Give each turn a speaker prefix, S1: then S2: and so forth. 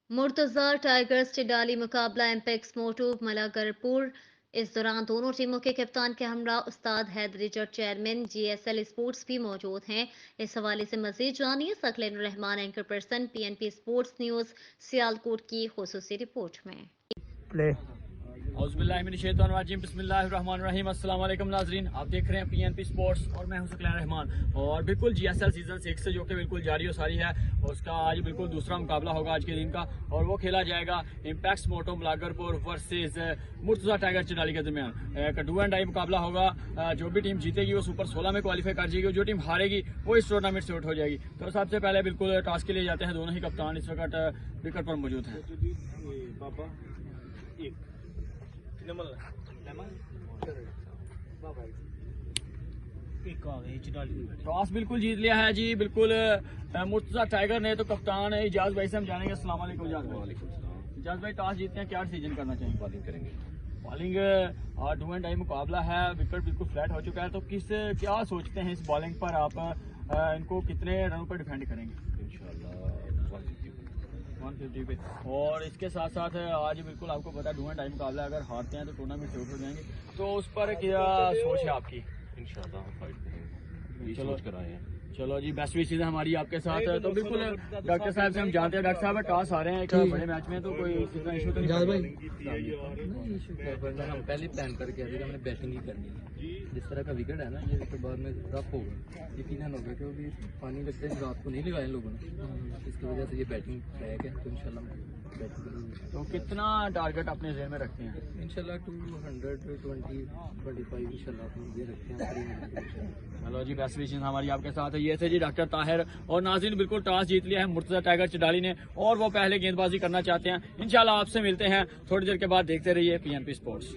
S1: Murtaza tigers चिडाली मुकाबला Ampex मोटू मलागरपुर। इस दौरान दोनों टीमों के कप्तान के हमरा उस्ताद Haidari Jutt chairman GSL sports भी मौजूद हैं। इस हवाले से मजीद जानिए Saqlain Rehman, anchor person, PNP sports news, Sialkot की खुसूसी रिपोर्ट में।
S2: प्ले बिस्मिल्लाहिर्रहमानिर्रहीम। अस्सलाम वालेकुम नाजरीन, आप देख रहे हैं PNP स्पोर्ट्स और मैं हूं सकलीन रहमान। और बिल्कुल GSL सीजन 6 जो कि बिल्कुल जारी और सारी है, उसका आज बिल्कुल दूसरा मुकाबला होगा आज के दिन का, और वो खेला जाएगा इम्पैक्ट मोटो मलागरपुर वर्सेस मुर्तजा टाइगर चिडाली के दरमियान। एक डू एंड डाई मुकाबला होगा। जो भी टीम जीतेगी वो सुपर 16 में क्वालिफाई कर जाएगी, जो टीम हारेगी वो इस टूर्नामेंट से आउट हो जाएगी। तो सबसे पहले बिल्कुल टॉस के लिए जाते हैं। दोनों ही कप्तान इस वक्त विकेट पर मौजूद हैं। टॉस बिल्कुल जीत लिया है जी, बिल्कुल मुर्तजा टाइगर ने। तो कप्तान है इजाज भाई से हम जानेंगे। अस्सलाम वालेकुम इजाज भाई। इजाज भाई, टॉस जीतते हैं, क्या डिसीजन करना चाहिए? बॉलिंग करेंगे। बॉलिंग डू एंड डाई मुकाबला है, विकेट बिल्कुल फ्लैट हो चुका है, तो क्या सोचते हैं इस बॉलिंग पर आप? इनको कितने रनों पर डिफेंड करेंगे? इंशाल्लाह 150 पे। और इसके साथ साथ आज बिल्कुल आपको पता है डू एंड डाई मुकाबला, अगर हारते हैं तो टूर्नामेंट से आउट हो जाएंगे, तो उस पर क्या सोच है आपकी? इंशाल्लाह हम फाइट करेंगे, सोच कर आए हैं। चलो जी, बेस्ट विशेस हमारी आपके साथ। तो बिल्कुल डॉक्टर साहब से हम जानते हैं, डॉक्टर साहब टॉस आ रहे हैं एक बड़े मैच में, तो कोई इसी तरह इशू तो नहीं?
S3: हम पहले प्लान करके आए थे, हमने बैटिंग ही करनी है। जिस तरह का विकेट है ना, ये विकेट बाद में रफ होगा, यकीनन होगा, क्योंकि पानी लगता है रात को नहीं लगाया इन लोगों ने, इसकी वजह से ये बैटिंग ट्रैक है। तो इंशाल्लाह बैटिंग करेंगे।
S2: तो कितना टारगेट अपने जेहन में रखते हैं?
S3: इंशाल्लाह 225 इंशाल्लाह अपने ये रखते हैं।
S2: चलो जी, बेस्ट विशेस हमारी आपके साथ है। ये थे जी डॉक्टर ताहिर। और नाज़रीन, बिल्कुल टॉस जीत लिया है मुर्तजा टाइगर चिडाली ने, और वो पहले गेंदबाजी करना चाहते हैं। इंशाल्लाह आपसे मिलते हैं थोड़ी देर के बाद। देखते रहिए PNP स्पोर्ट्स।